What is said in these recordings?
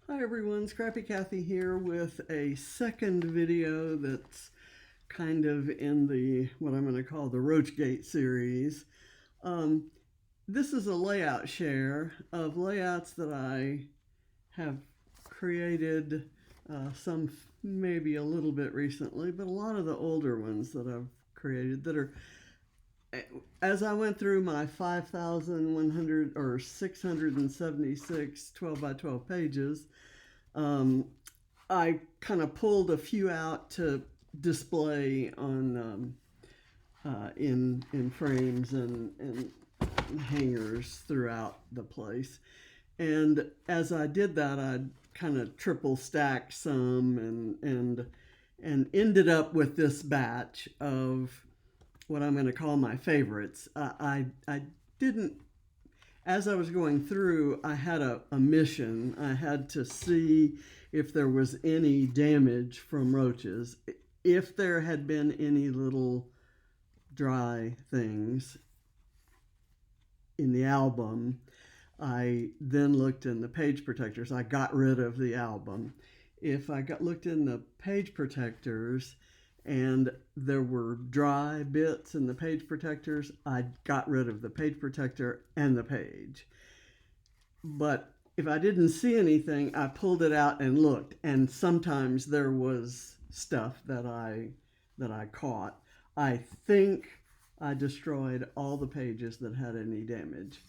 Hi everyone, Scrappy Kathy here with a second video that's kind of in the what I'm going to call the RoachGate series. Um, this is a layout share of layouts that I have created, some maybe a little bit recently, but a lot of the older ones that I've created that are as I went through my 5,100 or 676 12 by 12 pages. um, I kind of pulled a few out to display on in frames and hangers throughout the place. And as I did that, I kind of triple stacked some and ended up with this batch of what I'm going to call my favorites. I didn't, as I was going through, I had a mission. I had to see if there was any damage from roaches, if there had been any little dry things in the album. I then looked in the page protectors. I got rid of the album. If I looked in the page protectors and there were dry bits in the page protectors, I got rid of the page protector and the page. But if I didn't see anything, I pulled it out and looked, and sometimes there was stuff that I caught. I think I destroyed all the pages that had any damage,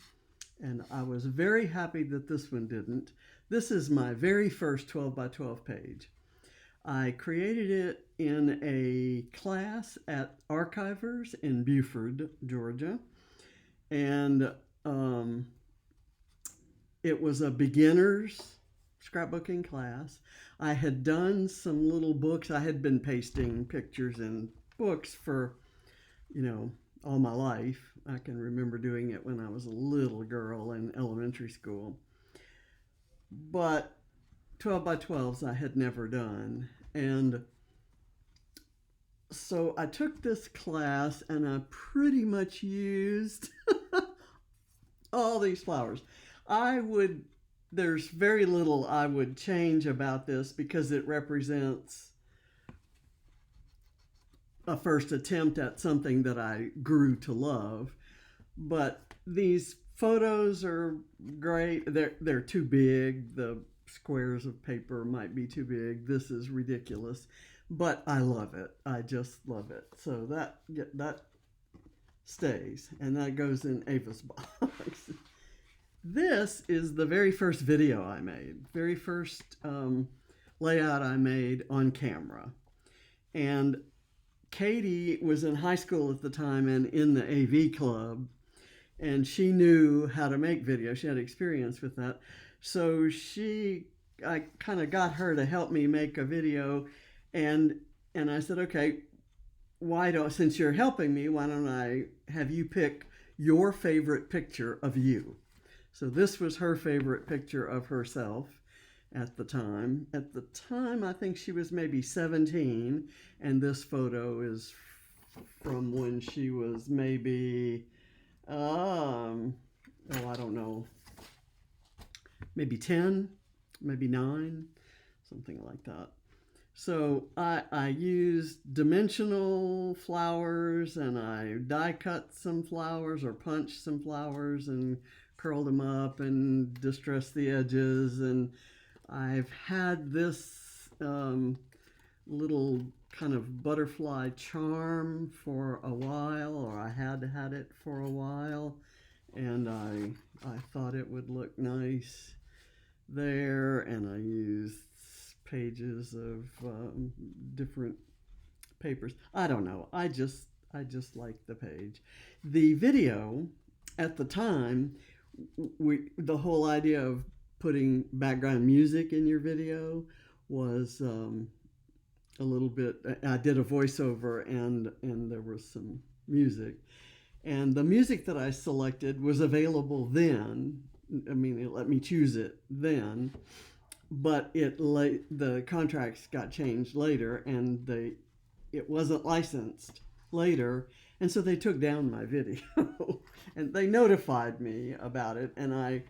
and I was very happy that this one didn't. This is my very first 12 by 12 page. I created it in a class at Archivers in Buford, Georgia, and it was a beginner's scrapbooking class. I had done some little books. I had been pasting pictures in books for, all my life. I can remember doing it when I was a little girl in elementary school. But 12 by 12s I had never done. And so I took this class and I pretty much used all these flowers. I would, there's very little I would change about this because it represents a first attempt at something that I grew to love. But these photos are great. They're too big. The squares of paper might be too big. This is ridiculous, but I love it. I just love it. So that stays, and that goes in Ava's box. This is the very first video I made, very first layout I made on camera. And Katie was in high school at the time and in the AV club, and she knew how to make videos. She had experience with that. So I kind of got her to help me make a video, and I said, okay, since you're helping me, why don't I have you pick your favorite picture of you? So this was her favorite picture of herself at the time. At the time, I think she was maybe 17, and this photo is from when she was maybe, I don't know, maybe 10, maybe 9, something like that. So I used dimensional flowers, and I die cut some flowers or punched some flowers and curled them up and distressed the edges. And I've had this little kind of butterfly charm for a while, or I had it for a while, and I thought it would look nice there, and I used pages of different papers. I don't know. I just like the page. The video at the time, the whole idea of putting background music in your video was a little bit. I did a voiceover and there was some music, and the music that I selected was available then. I mean, it let me choose it then, but the contracts got changed later, and it wasn't licensed later, and so they took down my video and they notified me about it, and I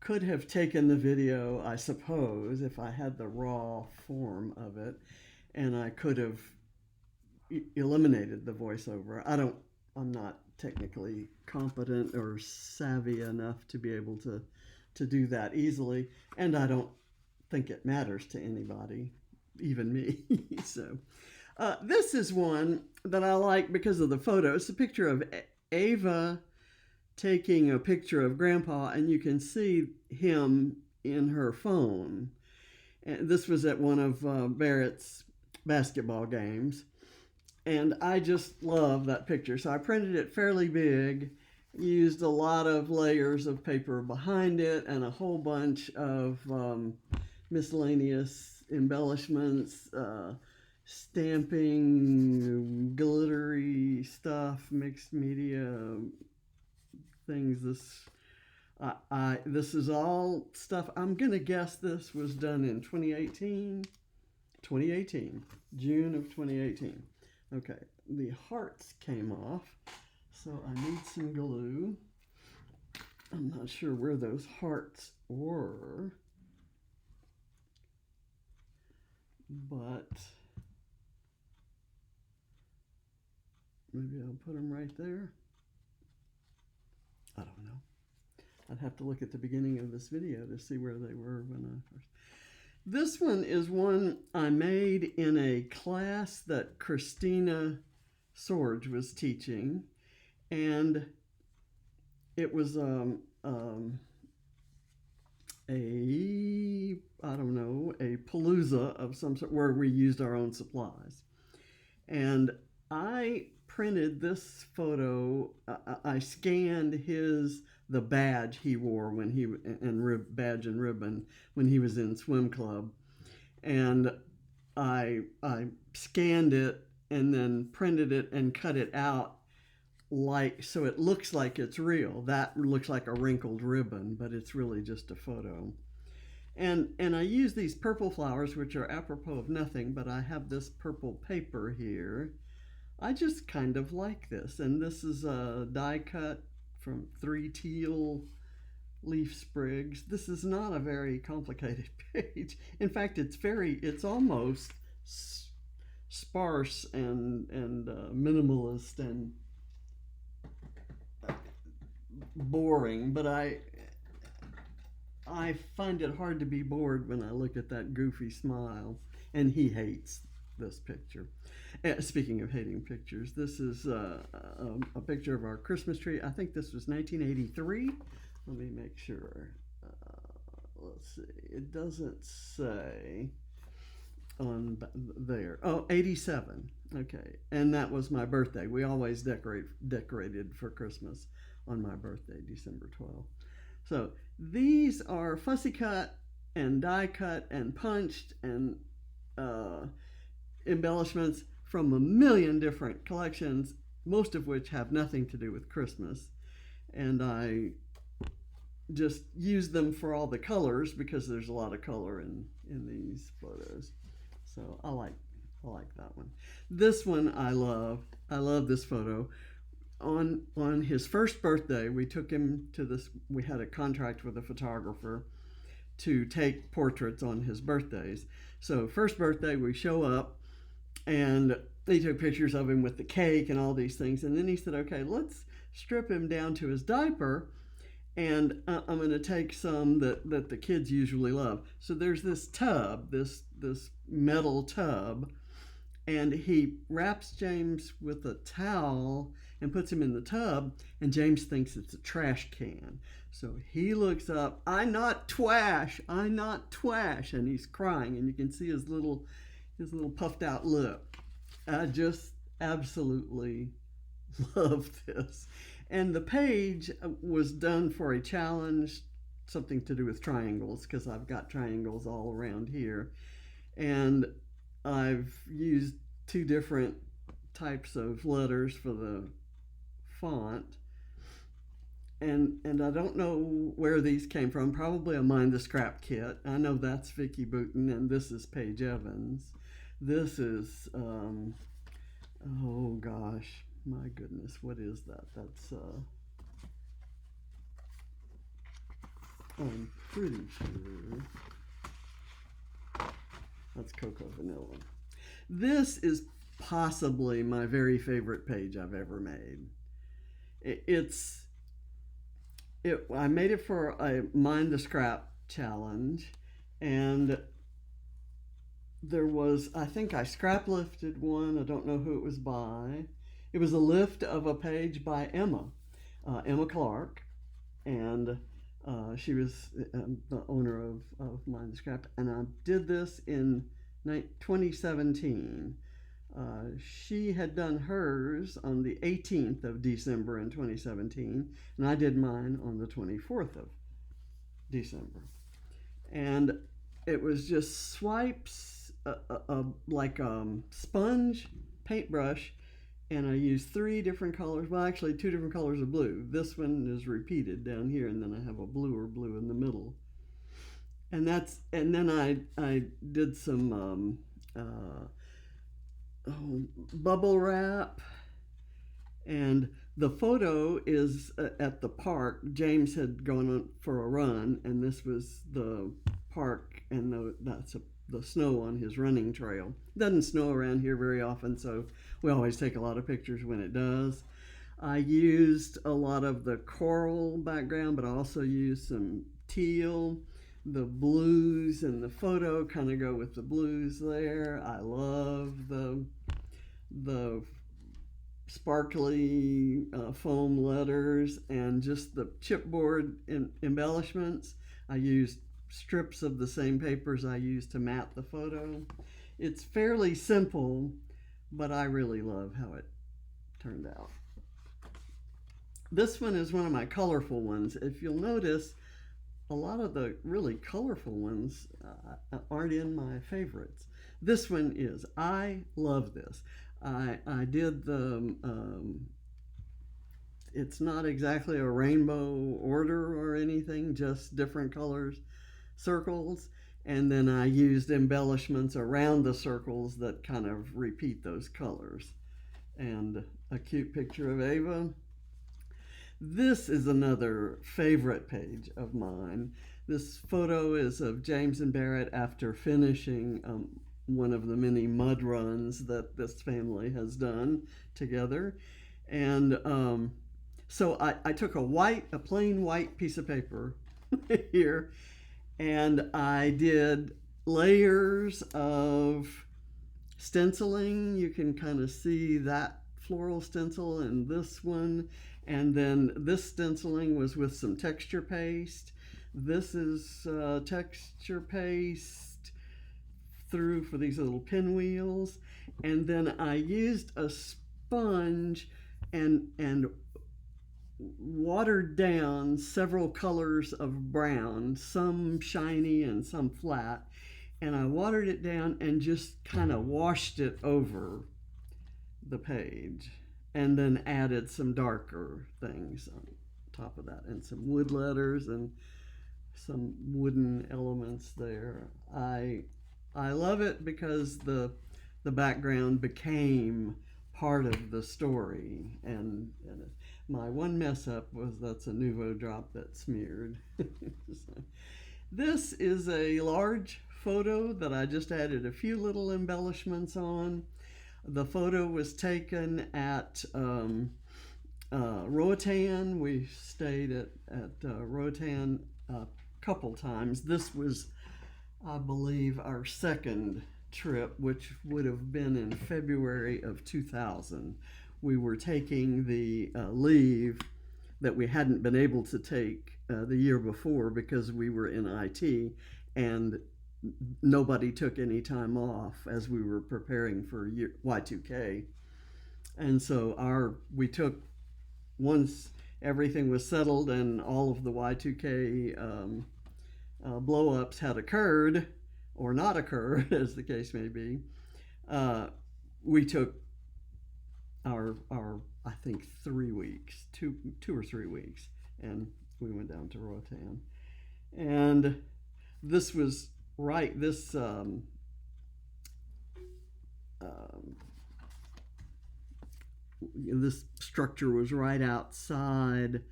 could have taken the video, I suppose, if I had the raw form of it, and I could have eliminated the voiceover. I'm not technically competent or savvy enough to be able to do that easily, and I don't think it matters to anybody, even me. So this is one that I like because of the photo. It's a picture of Ava taking a picture of Grandpa, and you can see him in her phone. And this was at one of Barrett's basketball games. And I just love that picture. So I printed it fairly big, used a lot of layers of paper behind it, and a whole bunch of miscellaneous embellishments, stamping, glittery stuff, mixed media things. This is all stuff. I'm gonna guess this was done in 2018, June of 2018. Okay, the hearts came off, so I need some glue. I'm not sure where those hearts were, but maybe I'll put them right there. I don't know. I'd have to look at the beginning of this video to see where they were when I first. This one is one I made in a class that Christina Sorge was teaching, and it was a palooza of some sort where we used our own supplies. And I printed this photo. I scanned the badge he wore when he badge and ribbon when he was in swim club, and I scanned it and then printed it and cut it out so it looks like it's real. That looks like a wrinkled ribbon, but it's really just a photo. And I use these purple flowers, which are apropos of nothing, but I have this purple paper here. I just kind of like this, and this is a die cut from 3 teal leaf sprigs. This is not a very complicated page. In fact, it's almost sparse and minimalist and boring, but I find it hard to be bored when I look at that goofy smile, and he hates this picture. Speaking of hating pictures, this is a picture of our Christmas tree. I think this was 1983. Let me make sure. Let's see. It doesn't say on there. Oh, 87. Okay. And that was my birthday. We always decorated for Christmas on my birthday, December 12th. So these are fussy cut and die cut and punched and embellishments from a million different collections, most of which have nothing to do with Christmas. And I just use them for all the colors because there's a lot of color in these photos. So I like that one. This one I love. I love this photo. On his first birthday, we took him to this. We had a contract with a photographer to take portraits on his birthdays. So first birthday, we show up, and he took pictures of him with the cake and all these things. And then he said, okay, let's strip him down to his diaper, and I'm going to take some that the kids usually love. So there's this tub, this metal tub, and he wraps James with a towel and puts him in the tub, and James thinks it's a trash can. So he looks up, I not twash, and he's crying, and you can see his little puffed out lip. I just absolutely love this. And the page was done for a challenge, something to do with triangles, because I've got triangles all around here. And I've used 2 different types of letters for the font. And I don't know where these came from. Probably a Mind the Scrap kit. I know that's Vicki Boutin, and this is Paige Evans. This is, oh gosh, my goodness, what is that? That's, I'm pretty sure that's Cocoa Vanilla. This is possibly my very favorite page I've ever made. It's I made it for a Mind the Scrap challenge, and there was, I think I scrap lifted one. I don't know who it was by. It was a lift of a page by Emma Clark, and she was the owner of Mind the Scrap. And I did this in 2017. She had done hers on the 18th of December in 2017, and I did mine on the 24th of December. And it was just swipes, like sponge paintbrush, and I used 3 different colors. Well, actually, 2 different colors of blue. This one is repeated down here, and then I have a bluer blue in the middle. And then I did some bubble wrap, and the photo is at the park. James had gone on for a run, and this was the park, and that's the snow on his running trail. It doesn't snow around here very often, so we always take a lot of pictures when it does. I used a lot of the coral background, but I also used some teal. The blues and the photo kind of go with the blues there. I love the sparkly foam letters and just the chipboard embellishments. I used strips of the same papers I used to mat the photo. It's fairly simple, but I really love how it turned out. This one is one of my colorful ones. If you'll notice, a lot of the really colorful ones aren't in my favorites. This one is. I love this. I did the, it's not exactly a rainbow order or anything, just different colors, circles. And then I used embellishments around the circles that kind of repeat those colors. And a cute picture of Ava. This is another favorite page of mine. This photo is of James and Barrett after finishing one of the many mud runs that this family has done together. And so I took a plain white piece of paper here, and I did layers of stenciling. You can kind of see that floral stencil and this one. And then this stenciling was with some texture paste. This is texture paste through for these little pinwheels. And then I used a sponge and watered down several colors of brown, some shiny and some flat. And I watered it down and just kind of washed it over the page, and then added some darker things on top of that, and some wood letters and some wooden elements there. I love it because the background became part of the story, and my one mess up was that's a Nouveau drop that smeared. So, this is a large photo that I just added a few little embellishments on. The photo was taken at Roatan. We stayed at Roatan a couple times. This was, I believe, our second trip, which would have been in February of 2000. We were taking the leave that we hadn't been able to take the year before because we were in IT, and nobody took any time off as we were preparing for Y2K. And so we took, once everything was settled and all of the Y2K blow-ups had occurred, or not occurred, as the case may be, we took our I think 3 weeks, two or 3 weeks, and we went down to Roatan. And this was right, this this structure was right outside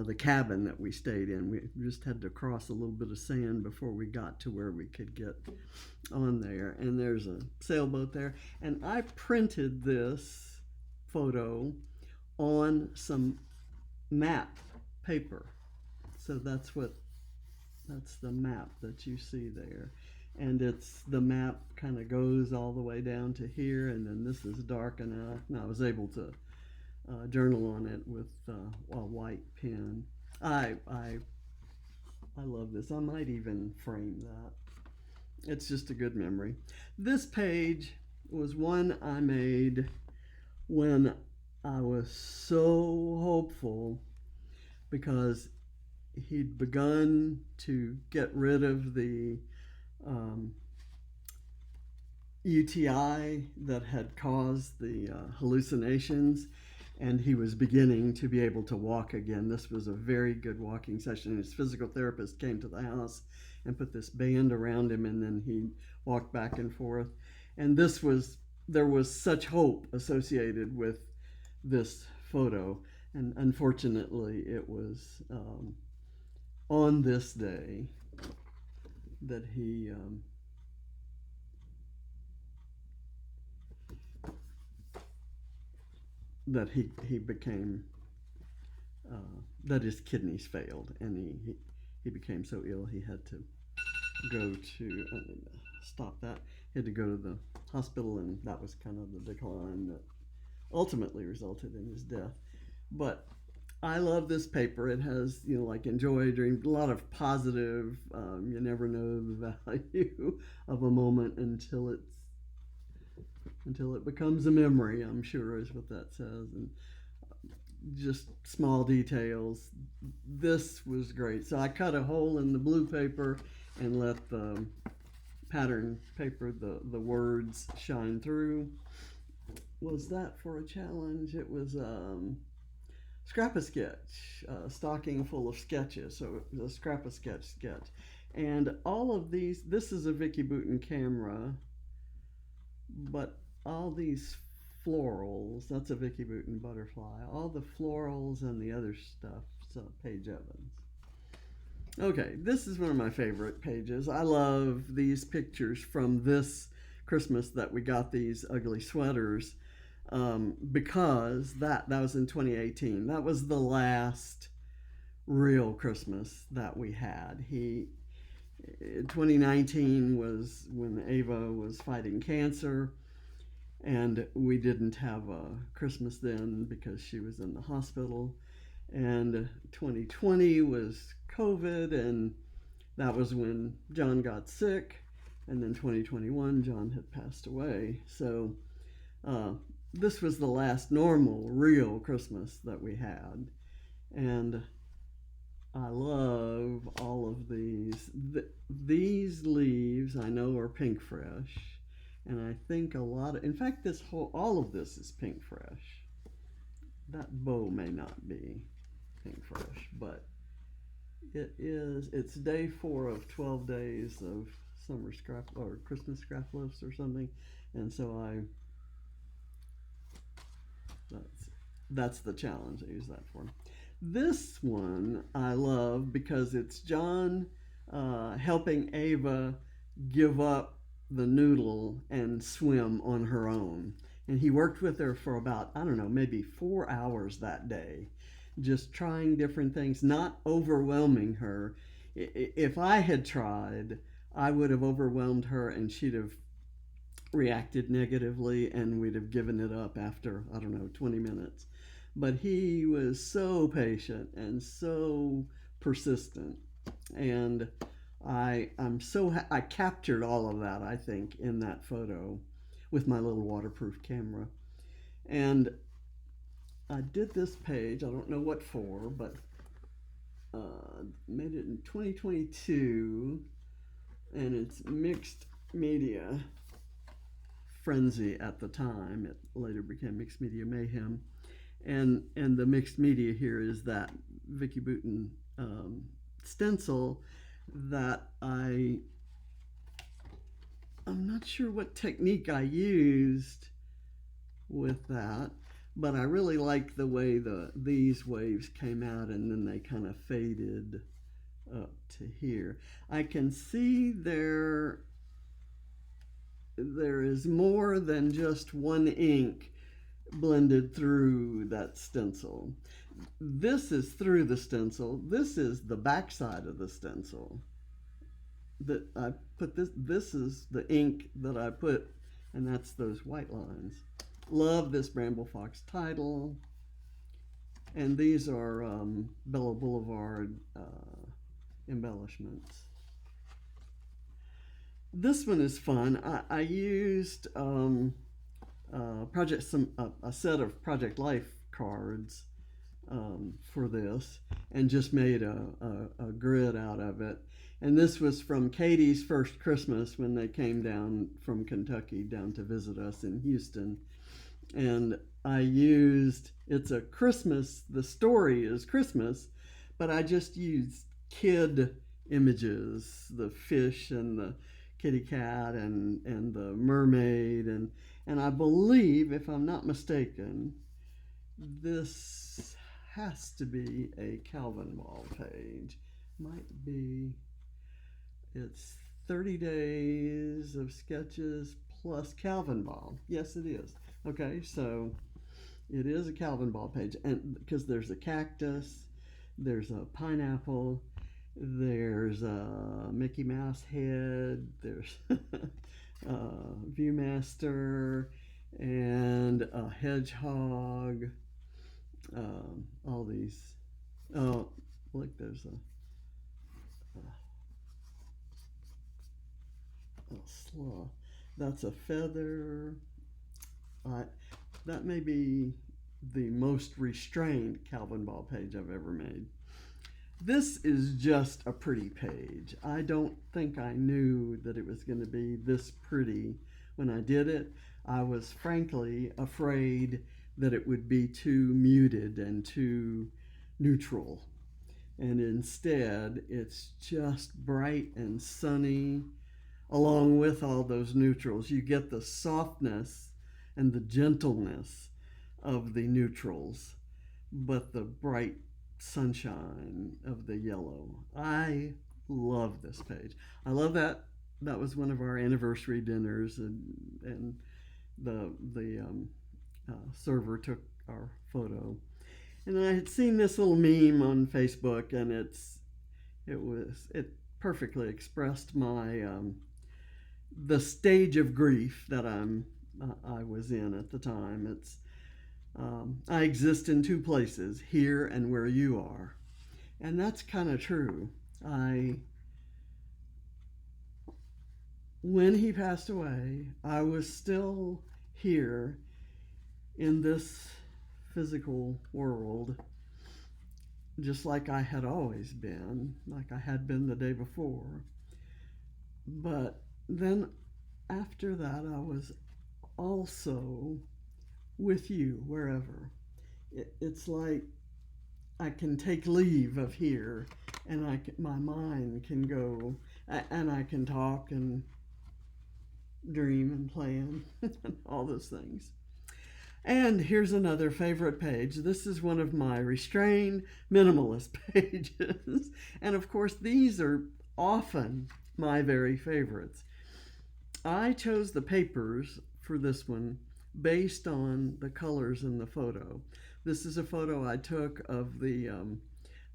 the cabin that we stayed in. We just had to cross a little bit of sand before we got to where we could get on there. And there's a sailboat there. And I printed this photo on some map paper. So that's the map that you see there. And it's the map kind of goes all the way down to here, and then this is dark enough. And I was able to journal on it with a white pen. I love this. I might even frame that. It's just a good memory. This page was one I made when I was so hopeful because he'd begun to get rid of the UTI that had caused the hallucinations, and he was beginning to be able to walk again. This was a very good walking session. His physical therapist came to the house and put this band around him, and then he walked back and forth. And there was such hope associated with this photo, and unfortunately it was on this day that he became that his kidneys failed, and he became so ill he had to go to stop that. He had to go to the hospital, and that was kind of the decline that ultimately resulted in his death. But I love this paper. It has, like enjoy, dream, a lot of positive. You never know the value of a moment until it becomes a memory, I'm sure is what that says. And just small details. This was great. So I cut a hole in the blue paper and let the pattern paper, the words shine through. Was that for a challenge? It was Scrap-A-Sketch, stocking full of sketches. So it was a Scrap-A-Sketch sketch. And all of these, this is a Vicki Boutin camera, but all these florals, that's a Vicki Boutin butterfly, all the florals and the other stuff, so Paige Evans. Okay, this is one of my favorite pages. I love these pictures from this Christmas that we got these ugly sweaters, because that was in 2018. That was the last real Christmas that we had. 2019 was when Ava was fighting cancer, and we didn't have a Christmas then because she was in the hospital. And 2020 was COVID, and that was when John got sick. And then 2021, John had passed away. So this was the last normal, real Christmas that we had. And I love all of these. These leaves I know are Pink Fresh. And I think in fact, all of this is Pink Fresh. That bow may not be Pink Fresh, but it's day 4 of 12 days of summer scrap or Christmas scrap lifts or something. And so that's the challenge I use that for. This one I love because it's John helping Ava give up the noodle and swim on her own. And he worked with her for about, I don't know, maybe 4 hours that day, just trying different things, not overwhelming her. If I had tried, I would have overwhelmed her and she'd have reacted negatively and we'd have given it up after, I don't know, 20 minutes. But he was so patient and so persistent. And I captured all of that, I think, in that photo with my little waterproof camera. And I did this page, I don't know what for, but made it in 2022, and it's mixed media frenzy at the time. It later became Mixed Media Mayhem. And the mixed media here is that Vicki Boutin stencil that I'm not sure what technique I used with that, but I really like the way these waves came out and then they kind of faded up to here. I can see there is more than just one ink blended through that stencil. This is through the stencil. This is the back side of the stencil. That I put this is the ink that I put, and that's those white lines. Love this Bramble Fox title. And these are Bella Boulevard embellishments. This one is fun. I used a set of Project Life cards for this and just made a grid out of it. And this was from Katie's first Christmas when they came down from Kentucky down to visit us in Houston. And I used, it's a Christmas, the story is Christmas, but I just used kid images, the fish and the kitty cat and the mermaid. And I believe, if I'm not mistaken, this has to be a Calvin Ball page. Might be, it's 30 days of sketches plus Calvin Ball. Yes, it is. Okay, so it is a Calvin Ball page, and because there's a cactus, there's a pineapple, there's a Mickey Mouse head, there's Viewmaster, and a hedgehog. All these. Oh, look, there's a sloth. That's a feather. That may be the most restrained Calvin Ball page I've ever made. This is just a pretty page. I don't think I knew that it was going to be this pretty when I did it. I was frankly afraid that it would be too muted and too neutral. And instead, it's just bright and sunny. Along with all those neutrals, you get the softness and the gentleness of the neutrals, but the bright sunshine of the yellow. I love this page. I love that. That was one of our anniversary dinners, and the server took our photo. And I had seen this little meme on Facebook, and it perfectly expressed my the stage of grief that I was in at the time. It's I exist in two places, here and where you are, and that's kind of true. When he passed away, I was still here in this physical world, just like I had always been, like I had been the day before. But then after that, I was also with you wherever. It's like I can take leave of here, and my mind can go, and I can talk and dream and plan and all those things. And here's another favorite page. This is one of my restrained minimalist pages. And of course, these are often my very favorites. I chose the papers for this one based on the colors in the photo. This is a photo I took of the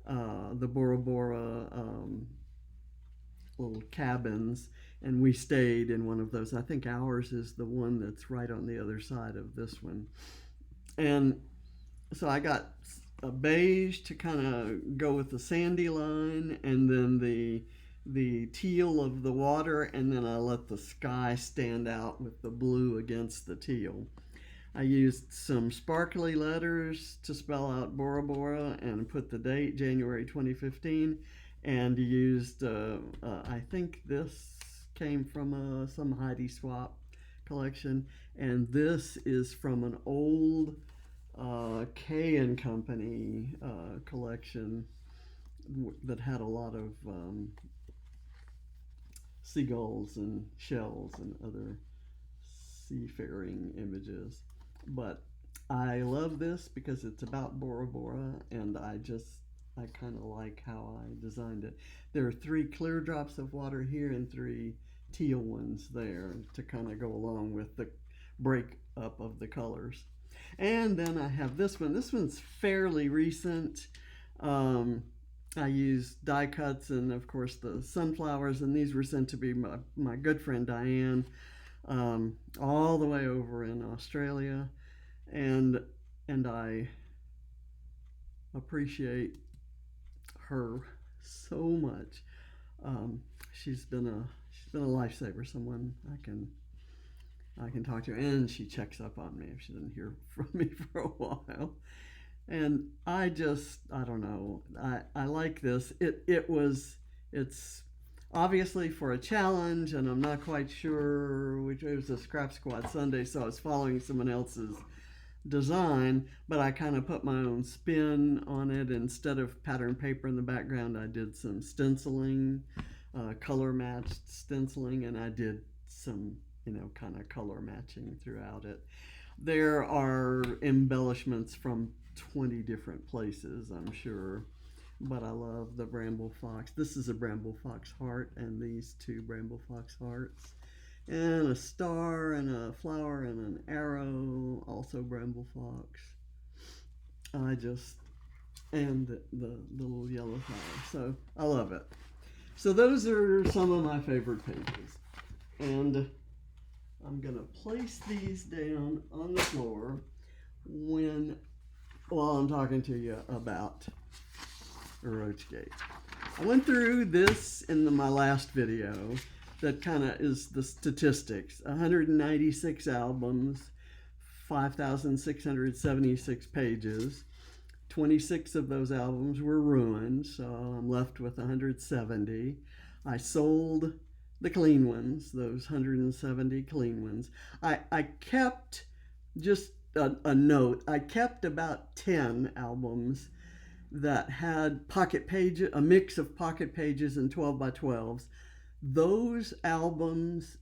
Bora Bora little cabins, and we stayed in one of those. I think ours is the one that's right on the other side of this one. And so I got a beige to kind of go with the sandy line, and then the teal of the water, and then I let the sky stand out with the blue against the teal. I used some sparkly letters to spell out Bora Bora and put the date, January 2015, and used, I think this came from some Heidi Swap collection, and this is from an old K and Company collection that had a lot of seagulls and shells and other seafaring images. But I love this because it's about Bora Bora, and I kind of like how I designed it. There are 3 clear drops of water here and 3 teal ones there to kind of go along with the break up of the colors. And then I have this one. This one's fairly recent. I used die cuts and, of course, the sunflowers, and these were sent to be my good friend Diane, all the way over in Australia, and I appreciate her so much. She's been a lifesaver, someone I can talk to, and she checks up on me if she didn't hear from me for a while. And I don't know. I like this. It's obviously for a challenge, and I'm not quite sure which. It was a Scrap Squad Sunday, so I was following someone else's design, but I kind of put my own spin on it. Instead of pattern paper in the background, I did some stenciling, color matched stenciling, and I did some, kind of color matching throughout it. There are embellishments from 20 different places, I'm sure, but I love the bramble fox. This is a bramble fox heart, and these 2 bramble fox hearts, and a star and a flower and an arrow, also bramble fox. And the little yellow flower. So I love it. So those are some of my favorite pages. And I'm going to place these down on the floor while I'm talking to you about RoachGate. I went through this in my last video. That kind of is the statistics. 196 albums, 5,676 pages. 26 of those albums were ruined, so I'm left with 170. I sold the clean ones, those 170 clean ones. I kept, just a note, I kept about 10 albums that had pocket pages, a mix of pocket pages and 12 by 12s. Those albums,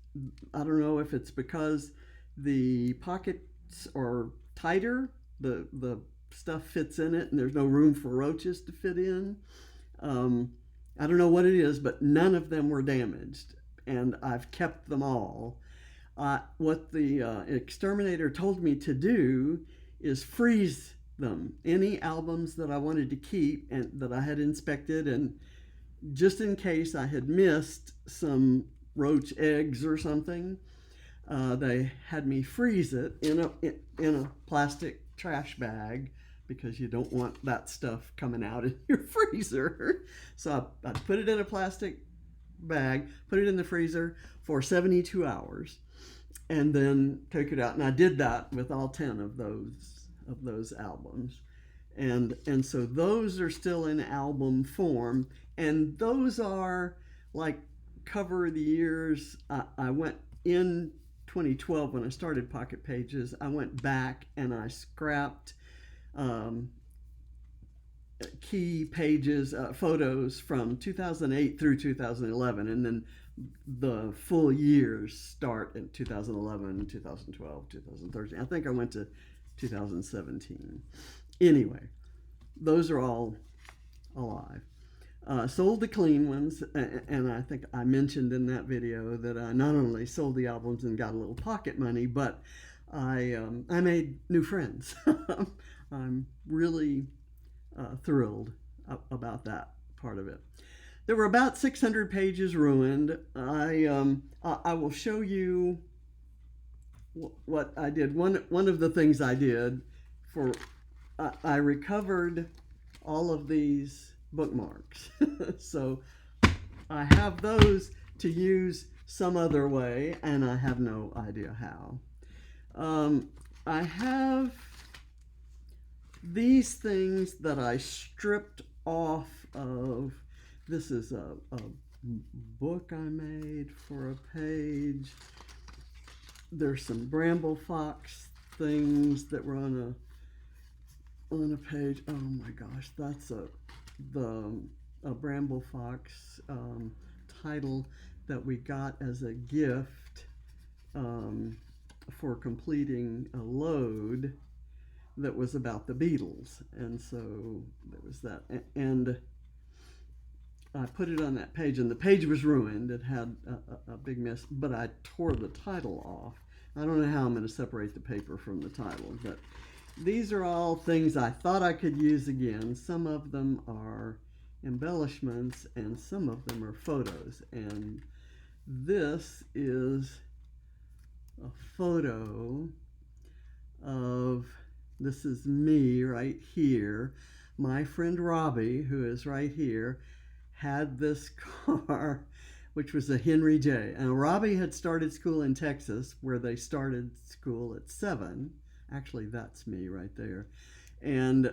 I don't know if it's because the pockets are tighter, the stuff fits in it, and there's no room for roaches to fit in. I don't know what it is, but none of them were damaged, and I've kept them all. What the exterminator told me to do is freeze them. Any albums that I wanted to keep and that I had inspected, and just in case I had missed some roach eggs or something, they had me freeze it in a plastic trash bag, because you don't want that stuff coming out in your freezer. So I put it in a plastic bag, put it in the freezer for 72 hours, and then took it out. And I did that with all 10 of those albums. And so those are still in album form, and those are like cover of the years. I went in 2012 when I started Pocket Pages. I went back and I scrapped key pages, photos from 2008 through 2011, and then the full years start in 2011, 2012, 2013. I think I went to 2017. Anyway, those are all alive. Sold the clean ones, and I think I mentioned in that video that I not only sold the albums and got a little pocket money, but I made new friends. I'm really thrilled about that part of it. There were about 600 pages ruined. I will show you what I did. One of the things I did for I recovered all of these bookmarks. So I have those to use some other way, and I have no idea how. I have these things that I stripped off of. This is a book I made for a page. There's some bramble fox things that were on a page. Oh my gosh, that's a bramble fox title that we got as a gift for completing a load. that was about the Beatles, and so there was that. And I put it on that page, and the page was ruined. It had a big mess, but I tore the title off. I don't know how I'm going to separate the paper from the title, but these are all things I thought I could use again. Some of them are embellishments, and some of them are photos. And this is a photo of, this is me right here. My friend Robbie, who is right here, had this car, which was a Henry J. And Robbie had started school in Texas, where they started school at 7. Actually, that's me right there. And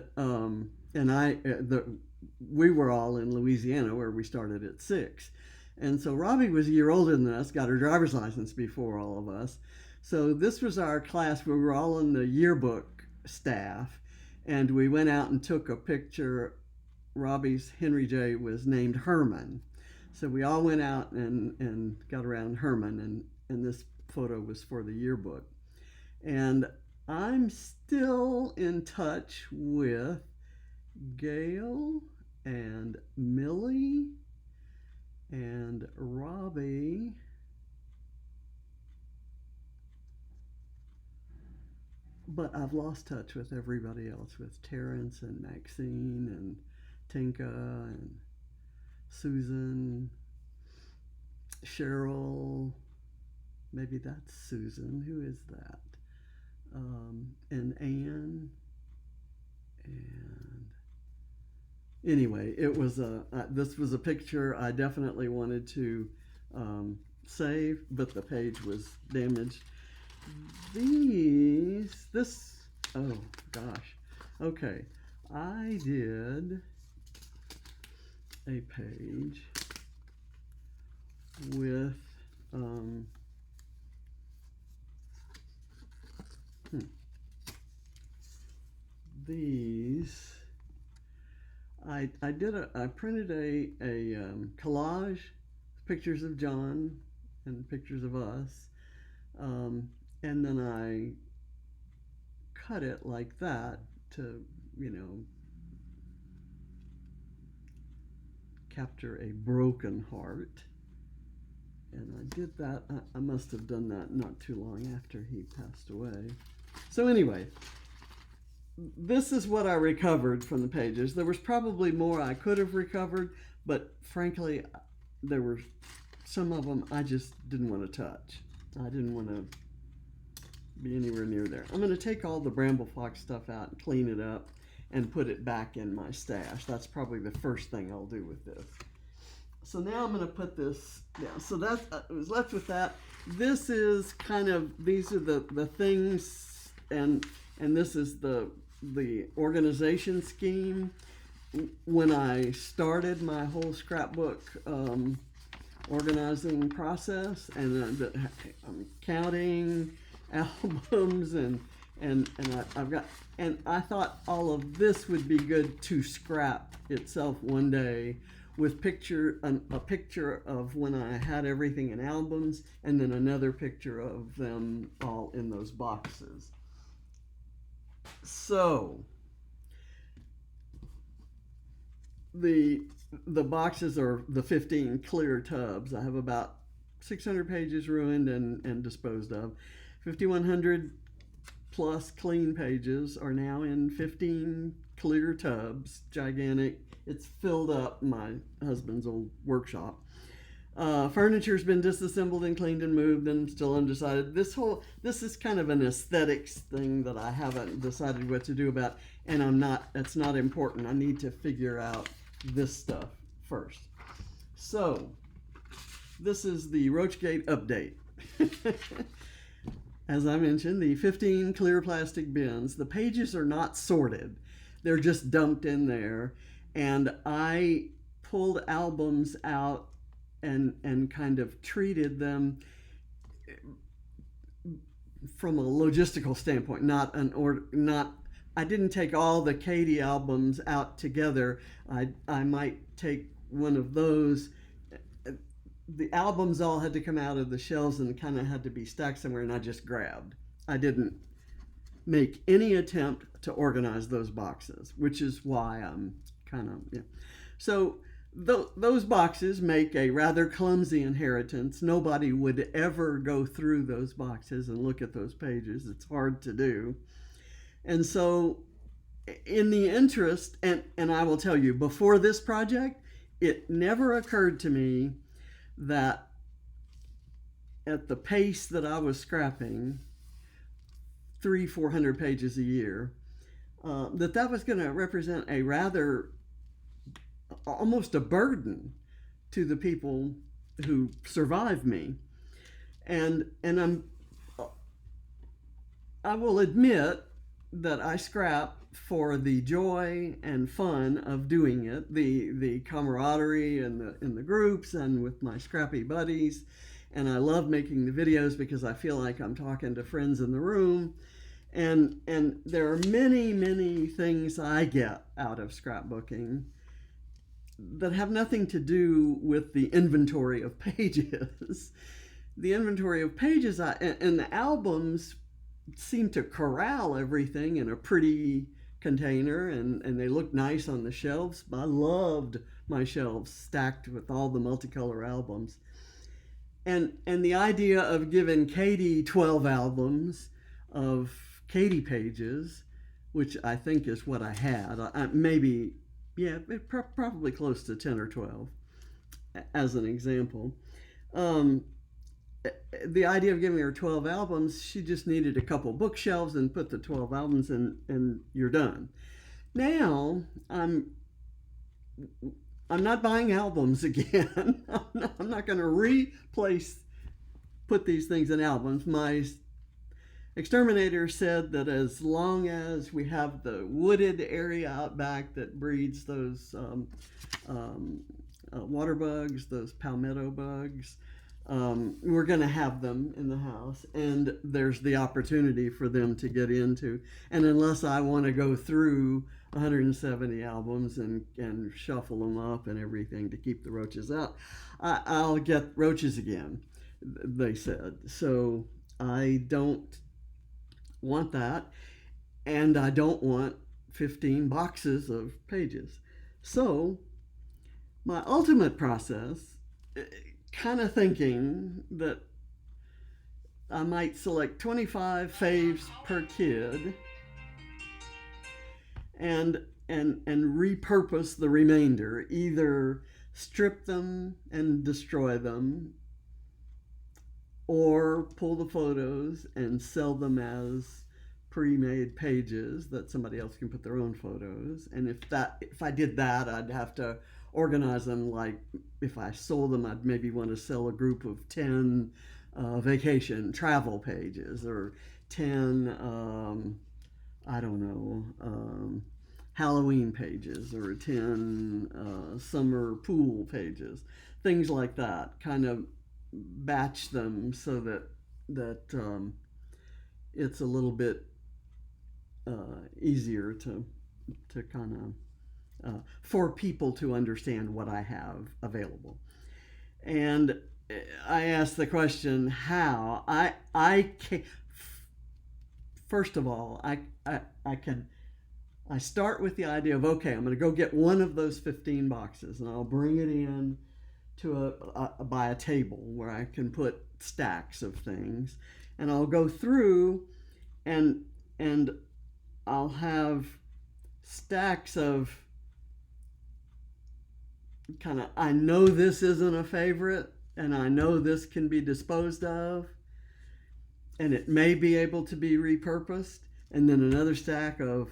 we were all in Louisiana, where we started at 6. And so Robbie was a year older than us, got her driver's license before all of us. So this was our class where we were all in the yearbook staff, and we went out and took a picture. Robbie's Henry J was named Herman. So we all went out and got around Herman, and this photo was for the yearbook. And I'm still in touch with Gail and Millie and Robbie. But I've lost touch with everybody else, with Terrence and Maxine and Tinka and Susan, Cheryl, maybe that's Susan, who is that? And Anne. And anyway, it was this was a picture I definitely wanted to save, but the page was damaged. Oh gosh. Okay, I did a page with these. I printed a collage, pictures of John and pictures of us, and then I cut it like that to, capture a broken heart. And I did that. I must have done that not too long after he passed away. So anyway, this is what I recovered from the pages. There was probably more I could have recovered, but frankly, there were some of them I just didn't want to touch. I didn't want to be anywhere near there. I'm going to take all the Bramble Fox stuff out and clean it up and put it back in my stash. That's probably the first thing I'll do with this. So now I'm going to put this down. So that's, I was left with that. This is kind of, these are the things, and this is the organization scheme. When I started my whole scrapbook organizing process, and I'm counting albums, and I've got, and I thought all of this would be good to scrap itself one day, with a picture of when I had everything in albums, and then another picture of them all in those boxes. So the boxes are the 15 clear tubs. I have about 600 pages ruined and disposed of. 5,100 plus clean pages are now in 15 clear tubs, gigantic. It's filled up my husband's old workshop. Furniture's been disassembled and cleaned and moved, and still undecided. This is kind of an aesthetics thing that I haven't decided what to do about, and it's not important. I need to figure out this stuff first. So this is the RoachGate update. As I mentioned, the 15 clear plastic bins. The pages are not sorted. They're just dumped in there. And I pulled albums out and kind of treated them from a logistical standpoint, I didn't take all the Katie albums out together. I might take one of those. The albums all had to come out of the shelves and kind of had to be stacked somewhere, and I just grabbed. I didn't make any attempt to organize those boxes, which is why I'm kind of, yeah. So those boxes make a rather clumsy inheritance. Nobody would ever go through those boxes and look at those pages. It's hard to do. And so in the interest, and I will tell you, before this project, it never occurred to me that at the pace that I was scrapping 400 pages a year, that was going to represent a rather, almost a burden to the people who survive me. And I will admit that I scrap for the joy and fun of doing it, the camaraderie in the groups and with my scrappy buddies. And I love making the videos because I feel like I'm talking to friends in the room. And there are many, many things I get out of scrapbooking that have nothing to do with the inventory of pages. The inventory of pages and the albums seem to corral everything in a pretty container, and they look nice on the shelves. I loved my shelves stacked with all the multicolor albums. And the idea of giving Katie 12 albums of Katie pages, which I think is what I had, maybe, yeah, probably close to 10 or 12 as an example. The idea of giving her 12 albums, she just needed a couple bookshelves and put the 12 albums in, and you're done. Now I'm not buying albums again. I'm not going to put these things in albums. My exterminator said that as long as we have the wooded area out back that breeds those water bugs, those palmetto bugs, we're going to have them in the house, and there's the opportunity for them to get into. And unless I want to go through 170 albums and shuffle them up and everything to keep the roaches out, I'll get roaches again, they said. So I don't want that, and I don't want 15 boxes of pages. So my ultimate process, kind of thinking that I might select 25 faves per kid and repurpose the remainder, either strip them and destroy them, or pull the photos and sell them as pre-made pages that somebody else can put their own photos. And if I did that, I'd have to organize them. Like if I sold them, I'd maybe want to sell a group of 10 vacation travel pages, or 10 I don't know, Halloween pages, or 10 summer pool pages, things like that. Kind of batch them so that it's a little bit easier to kind of for people to understand what I have available. And I asked the question, how? I can, first of all, I start with the idea of, okay, I'm going to go get one of those 15 boxes, and I'll bring it in to by a table where I can put stacks of things, and I'll go through and I'll have stacks of kind of, I know this isn't a favorite, and I know this can be disposed of, and it may be able to be repurposed. And then another stack of,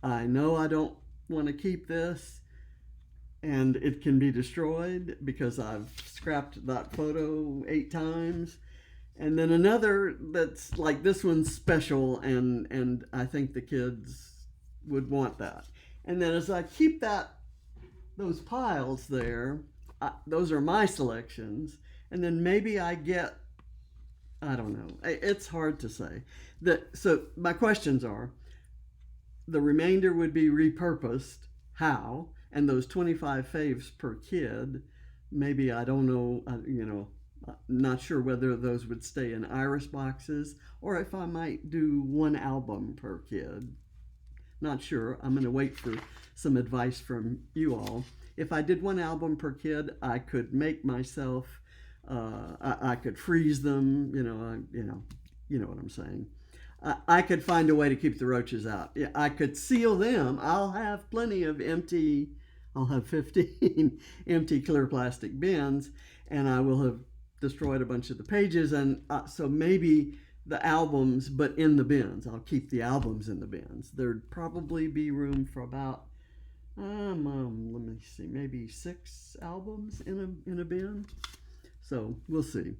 I know I don't want to keep this, and it can be destroyed because I've scrapped that photo 8 times. And then another that's like, this one's special, and I think the kids would want that. And then as I keep those piles there, those are my selections. And then maybe I get, I don't know, it's hard to say. So my questions are, the remainder would be repurposed, how? And those 25 faves per kid, maybe, I don't know, Not sure whether those would stay in iris boxes or if I might do one album per kid. Not sure. I'm going to wait for some advice from you all. If I did one album per kid, I could make myself. I could freeze them. You know what I'm saying. I could find a way to keep the roaches out. Yeah, I could seal them. I'll have plenty of empty. I'll have 15 empty clear plastic bins, and I will have destroyed a bunch of the pages. And so maybe the albums, but in the bins. I'll keep the albums in the bins. There'd probably be room for about, let me see, maybe 6 albums in a bin. So we'll see.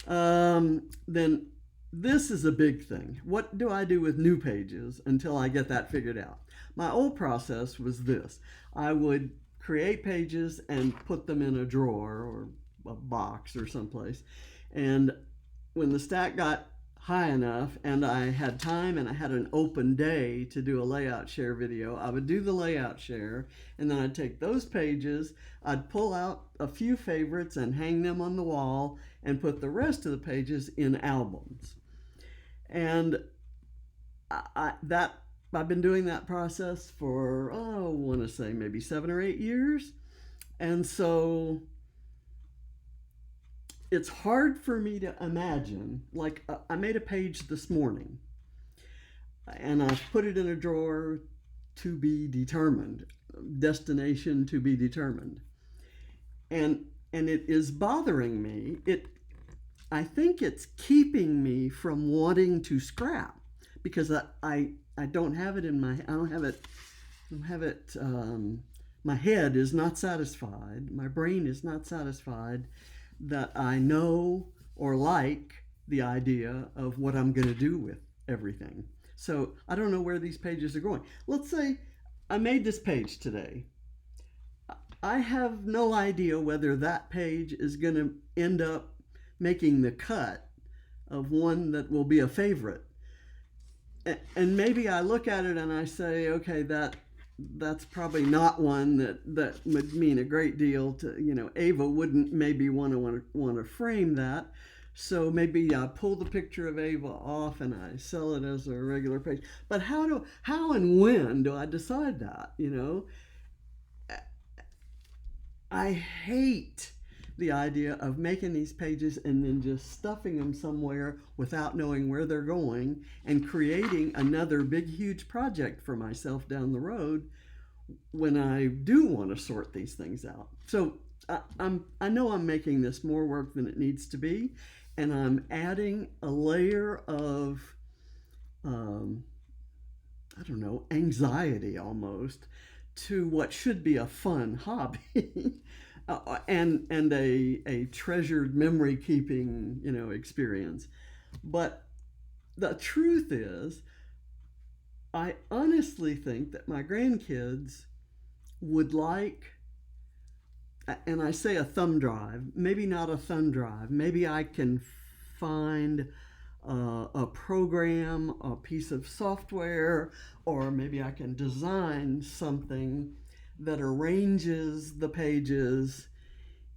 Then this is a big thing. What do I do with new pages until I get that figured out? My old process was this. I would create pages and put them in a drawer or a box or someplace. And when the stack got high enough and I had time and I had an open day to do a layout share video, I would do the layout share, and then I'd take those pages, I'd pull out a few favorites and hang them on the wall and put the rest of the pages in albums. And I've been doing that process for, I want to say maybe 7 or 8 years. And so it's hard for me to imagine, like I made a page this morning and I put it in a drawer to be determined, destination to be determined. And it is bothering me. I think it's keeping me from wanting to scrap because I don't have it in my, I don't have it, my head is not satisfied. My brain is not satisfied that I know or like the idea of what I'm going to do with everything. So I don't know where these pages are going. Let's say I made this page today. I have no idea whether that page is going to end up making the cut of one that will be a favorite. And maybe I look at it and I say, okay, that's probably not one that would mean a great deal to, Ava wouldn't maybe want to frame that. So maybe I pull the picture of Ava off and I sell it as a regular page. But how and when do I decide that? I hate the idea of making these pages and then just stuffing them somewhere without knowing where they're going and creating another big, huge project for myself down the road when I do want to sort these things out. So I know I'm making this more work than it needs to be, and I'm adding a layer of, anxiety almost to what should be a fun hobby. And a treasured memory keeping, experience. But the truth is, I honestly think that my grandkids would like, and I say a thumb drive, maybe not a thumb drive, maybe I can find a program, a piece of software, or maybe I can design something that arranges the pages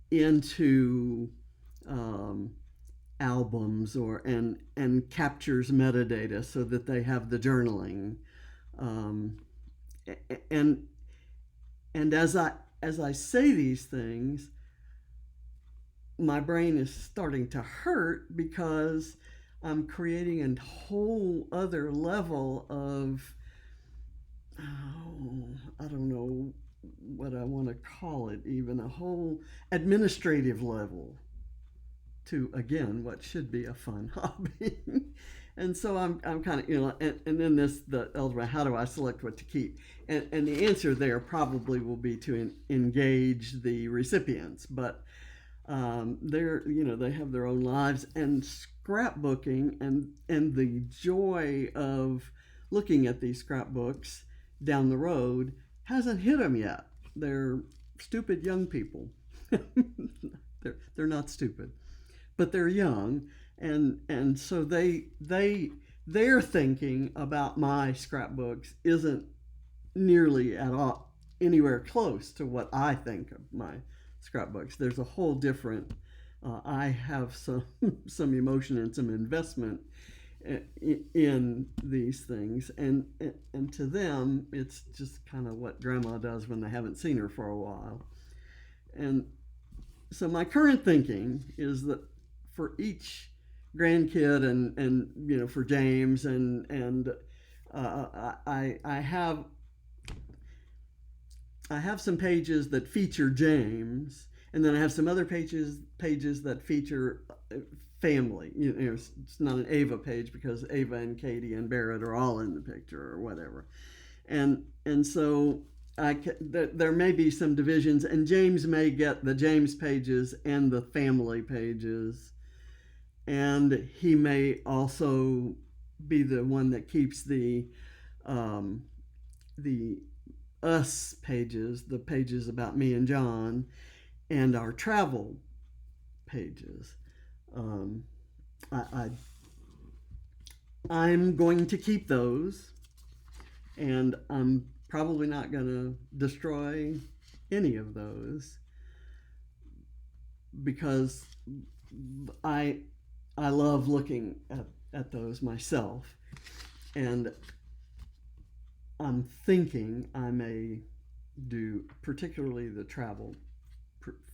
into albums and captures metadata so that they have the journaling. And as I say these things, my brain is starting to hurt because I'm creating a whole other level of, I don't know what I want to call it, even a whole administrative level to, again, what should be a fun hobby. And so I'm kind of, and then the elder, how do I select what to keep? And the answer there probably will be to engage the recipients, but they have their own lives, and scrapbooking and the joy of looking at these scrapbooks down the road hasn't hit them yet. They're stupid young people. they're not stupid, but they're young, and so their thinking about my scrapbooks isn't nearly at all anywhere close to what I think of my scrapbooks. There's a whole different I have some some emotion and some investment in these things, and to them it's just kind of what grandma does when they haven't seen her for a while. And so my current thinking is that for each grandkid, and for James, and I have some pages that feature James, and then I have some other pages that feature family. It's not an Ava page because Ava and Katie and Barrett are all in the picture or whatever, and so there may be some divisions, and James may get the James pages and the family pages, and he may also be the one that keeps the us pages, the pages about me and John, and our travel pages. Um, I, I'm going to keep those, and I'm probably not going to destroy any of those because I I love looking at those myself, and I'm thinking I may do, particularly the travel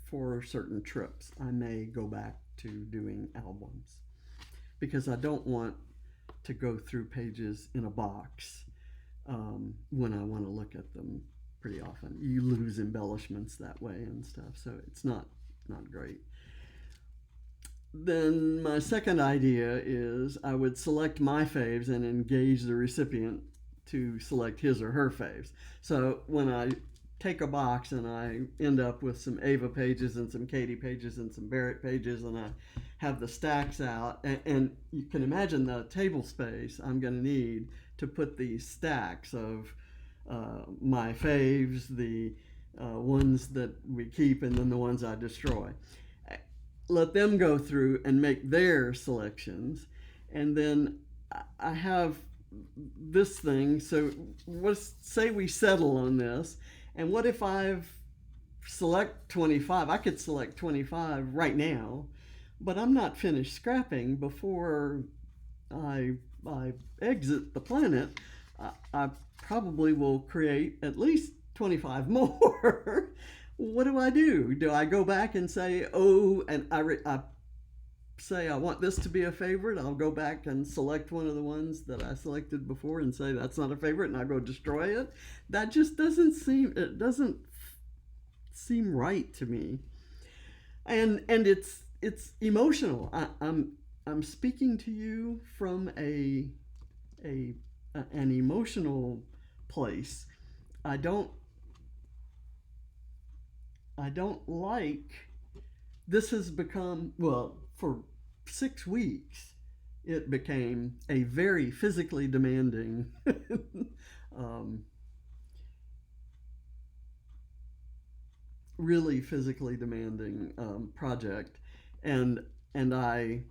for certain trips. I may go back to doing albums because I don't want to go through pages in a box when I want to look at them pretty often. You lose embellishments that way and stuff, so it's not great. Then my second idea is I would select my faves and engage the recipient to select his or her faves. So when I take a box and I end up with some Ava pages and some Katie pages and some Barrett pages, and I have the stacks out, and you can imagine the table space I'm going to need to put these stacks of my faves, the ones that we keep, and then the ones I destroy. Let them go through and make their selections, and then I have this thing. So let's say we settle on this, and what if I've select 25? I could select 25 right now, but I'm not finished scrapping before I exit the planet. I probably will create at least 25 more. What do I do? Do I go back and say, oh, and I say I want this to be a favorite? I'll go back and select one of the ones that I selected before and say that's not a favorite, and I go destroy it. That just doesn't seem right to me. And it's emotional. I'm speaking to you from an emotional place. I don't like, this has become, well, for 6 weeks it became a very physically demanding really physically demanding project, and and I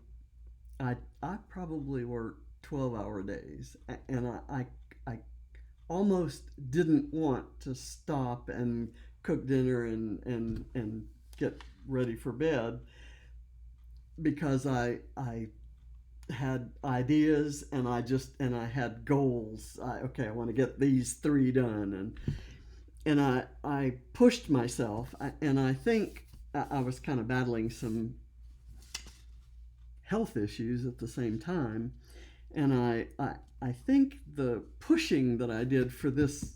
probably work 12-hour days, and I almost didn't want to stop and cook dinner and get ready for bed because I had ideas, and I had goals. Okay, I want to get these 3 done, and I pushed myself, and I think I was kind of battling some health issues at the same time, and I think the pushing that I did for this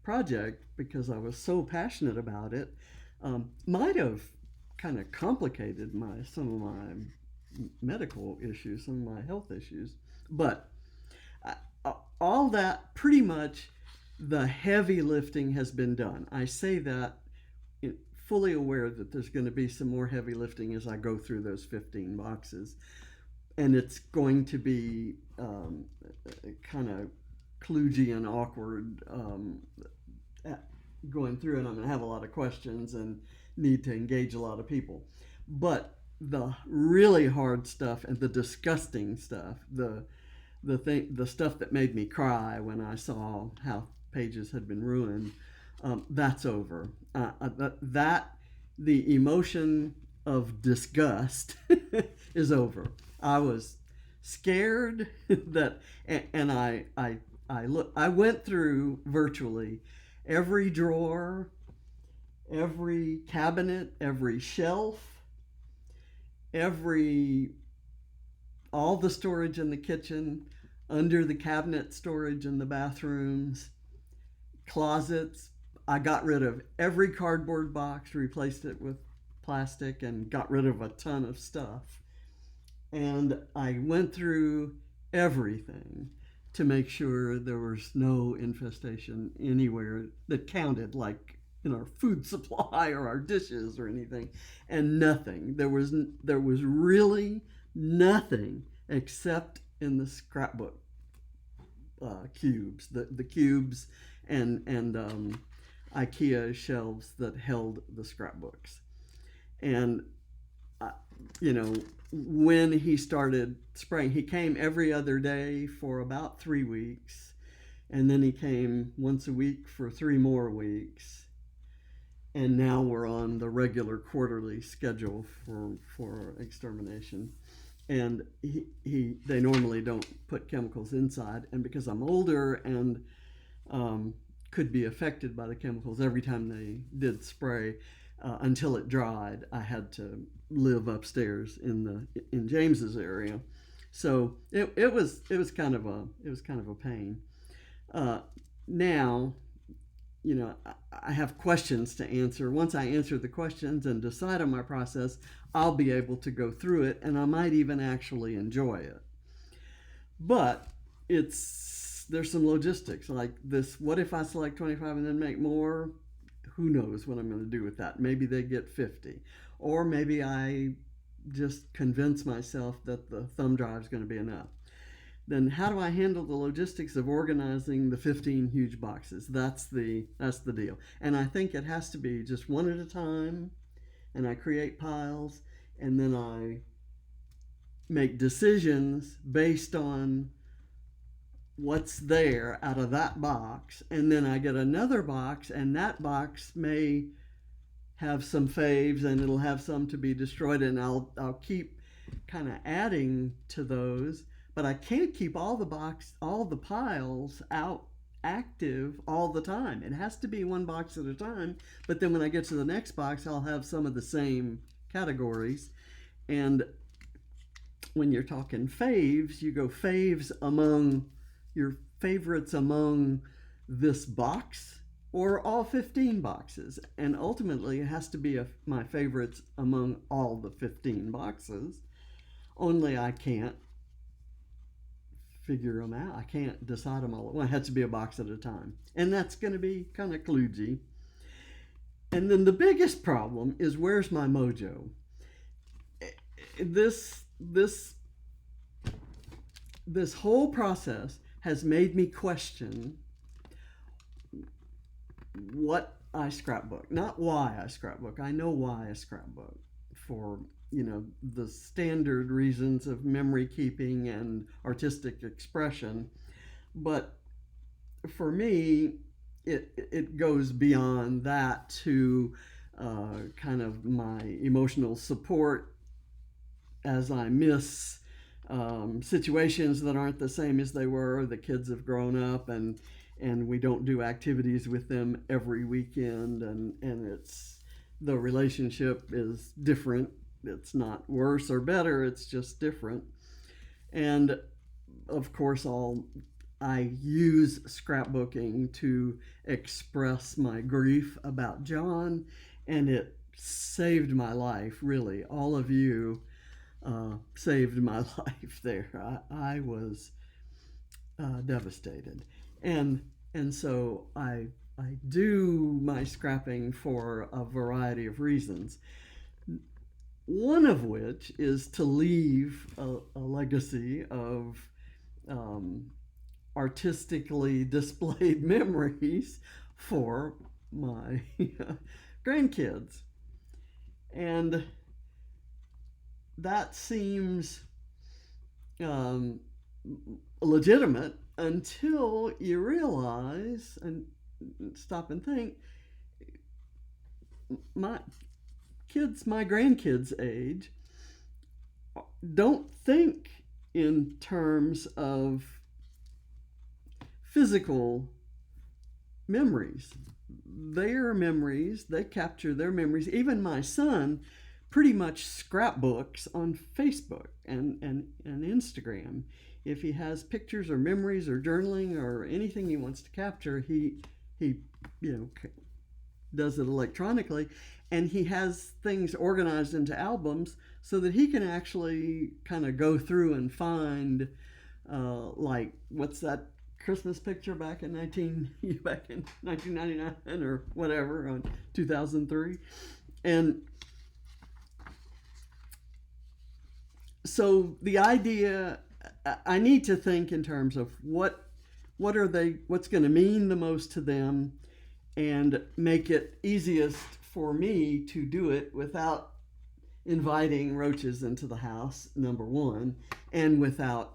project, because I was so passionate about it, might have kind of complicated some of my medical issues, some of my health issues. But all that, pretty much the heavy lifting has been done. I say that fully aware that there's going to be some more heavy lifting as I go through those 15 boxes. And it's going to be kind of kludgy and awkward going through, and I'm going to have a lot of questions and need to engage a lot of people. But the really hard stuff and the disgusting stuff, the stuff that made me cry when I saw how pages had been ruined, that's over. The emotion of disgust is over. I was scared that, and I went through virtually every drawer, every cabinet, every shelf, every all the storage in the kitchen, under the cabinet storage in the bathrooms, closets. I got rid of every cardboard box, replaced it with plastic, and got rid of a ton of stuff. And I went through everything to make sure there was no infestation anywhere that counted, like in our food supply or our dishes or anything. And nothing. There was really nothing except in the scrapbook cubes, the cubes and IKEA shelves that held the scrapbooks. And you know, when he started spraying, he came every other day for about 3 weeks, and then he came once a week for 3 more weeks, and now we're on the regular quarterly schedule for extermination. And they normally don't put chemicals inside, and because I'm older and could be affected by the chemicals every time they did spray, until it dried, I had to live upstairs in James's area. So it was kind of a pain. Now, you know, I have questions to answer. Once I answer the questions and decide on my process, I'll be able to go through it, and I might even actually enjoy it. But there's some logistics like this. What if I select 25 and then make more? Who knows what I'm going to do with that? Maybe they get 50. Or maybe I just convince myself that the thumb drive is going to be enough. Then how do I handle the logistics of organizing the 15 huge boxes? That's the deal. And I think it has to be just one at a time, and I create piles, and then I make decisions based on what's there out of that box, and then I get another box, and that box may have some faves, and it'll have some to be destroyed, and I'll keep kind of adding to those. But I can't keep all the piles out active all the time. It has to be one box at a time. But then when I get to the next box, I'll have some of the same categories. And when you're talking faves, you go faves among your favorites among this box or all 15 boxes. And ultimately, it has to be my favorites among all the 15 boxes. Only I can't figure them out. I can't decide them all at once. It has to be a box at a time. And that's going to be kind of kludgy. And then the biggest problem is, where's my mojo? This whole process has made me question what I scrapbook, not why I scrapbook. I know why I scrapbook, for the standard reasons of memory keeping and artistic expression. But for me, it goes beyond that to kind of my emotional support as I miss situations that aren't the same as they were. The kids have grown up, and we don't do activities with them every weekend, and it's the relationship is different. It's not worse or better, it's just different. And of course, I use scrapbooking to express my grief about John, and it saved my life, really. All of you saved my life there. I was devastated. And so I do my scrapping for a variety of reasons. One of which is to leave a legacy of artistically displayed memories for my grandkids. And that seems legitimate until you realize and stop and think, kids my grandkids' age don't think in terms of physical memories. Their memories, they capture their memories. Even my son pretty much scrapbooks on Facebook and Instagram. If he has pictures or memories or journaling or anything he wants to capture, he does it electronically, and he has things organized into albums so that he can actually kind of go through and find like, what's that Christmas picture back in 1999 or whatever, on 2003. And so the idea, I need to think in terms of what's going to mean the most to them, and make it easiest for me to do it without inviting roaches into the house, number one, and without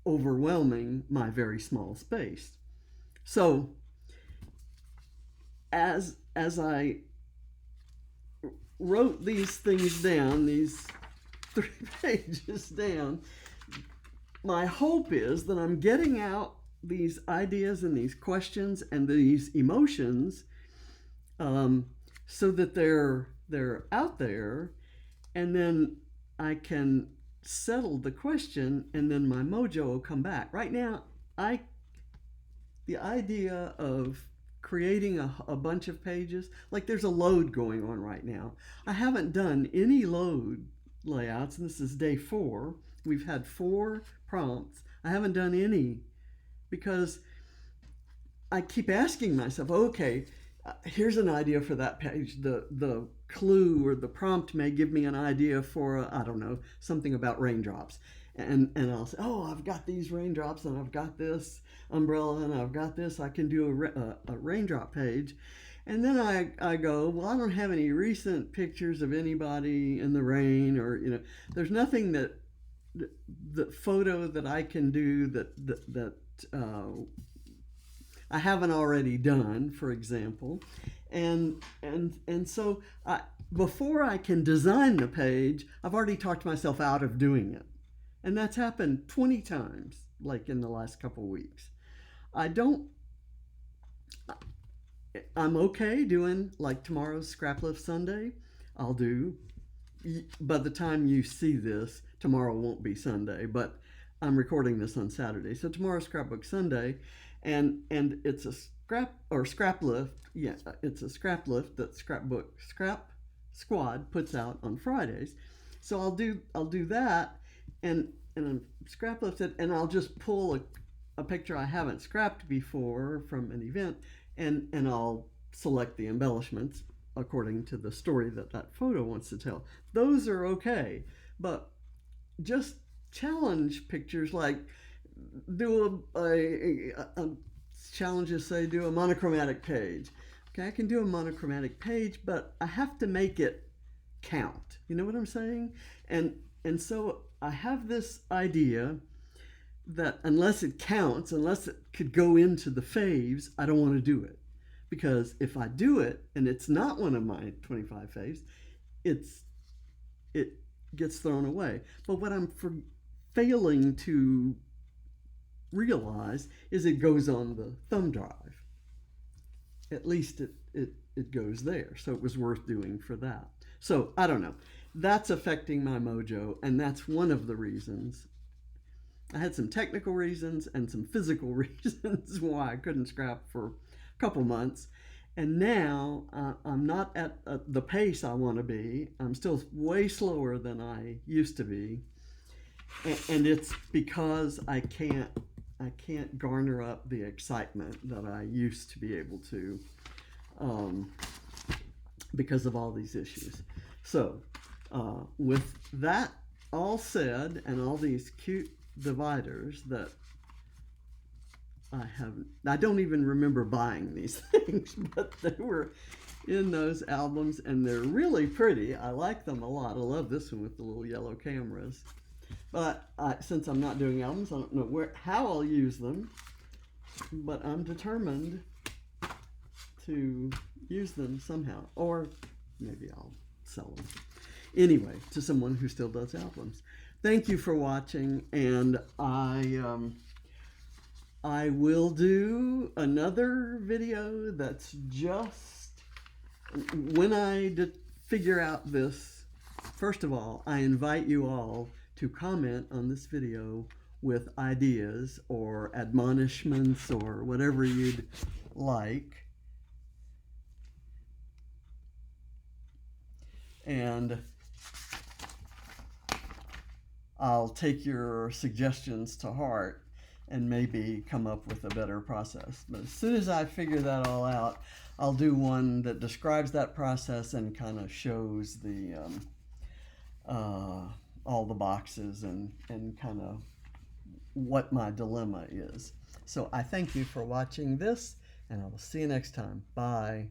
overwhelming my very small space. So as I wrote these things down, these 3 pages down, my hope is that I'm getting out these ideas and these questions and these emotions, so that they're out there, and then I can settle the question, and then my mojo will come back. Right now, the idea of creating a bunch of pages, like there's a load going on right now. I haven't done any load layouts, and this is day 4. We've had 4 prompts. I haven't done any, because I keep asking myself, okay, here's an idea for that page. The clue or the prompt may give me an idea for, I don't know, something about raindrops. And I'll say, oh, I've got these raindrops, and I've got this umbrella, and I've got this. I can do a raindrop page. And then I go, well, I don't have any recent pictures of anybody in the rain, or, there's nothing that the photo that I can do that I haven't already done, for example. And so before I can design the page, I've already talked myself out of doing it. And that's happened 20 times, like in the last couple weeks. I'm okay doing, like, tomorrow's Scrap Lift Sunday. I'll do, by the time you see this, tomorrow won't be Sunday, but I'm recording this on Saturday. So tomorrow's Scrapbook Sunday, and it's a scrap lift. Yeah, it's a scrap lift that Scrap Squad puts out on Fridays. So I'll do that, and I'm scrap lifted, and I'll just pull a picture I haven't scrapped before from an event, and I'll select the embellishments according to the story that photo wants to tell. Those are okay, but just challenge pictures, like do a challenges say do a monochromatic page. Okay, I can do a monochromatic page, but I have to make it count. You know what I'm saying? And so I have this idea that unless it counts, unless it could go into the faves, I don't want to do it. Because if I do it and it's not one of my 25 faves, it gets thrown away. But what I'm failing to realize is it goes on the thumb drive. At least it goes there. So it was worth doing for that. So I don't know. That's affecting my mojo, and that's one of the reasons. I had some technical reasons and some physical reasons why I couldn't scrap for a couple months. And now I'm not at the pace I want to be. I'm still way slower than I used to be. And it's because I can't garner up the excitement that I used to be able to, because of all these issues. So with that all said, and all these cute dividers that I don't even remember buying these things, but they were in those albums, and they're really pretty. I like them a lot. I love this one with the little yellow cameras. But since I'm not doing albums, I don't know how I'll use them, but I'm determined to use them somehow. Or maybe I'll sell them. Anyway, to someone who still does albums. Thank you for watching, and I will do another video that's just when I figure out this. First of all, I invite you all to comment on this video with ideas or admonishments or whatever you'd like. And I'll take your suggestions to heart and maybe come up with a better process. But as soon as I figure that all out, I'll do one that describes that process and kind of shows the all the boxes and kind of what my dilemma is. So I thank you for watching this, and I will see you next time. Bye.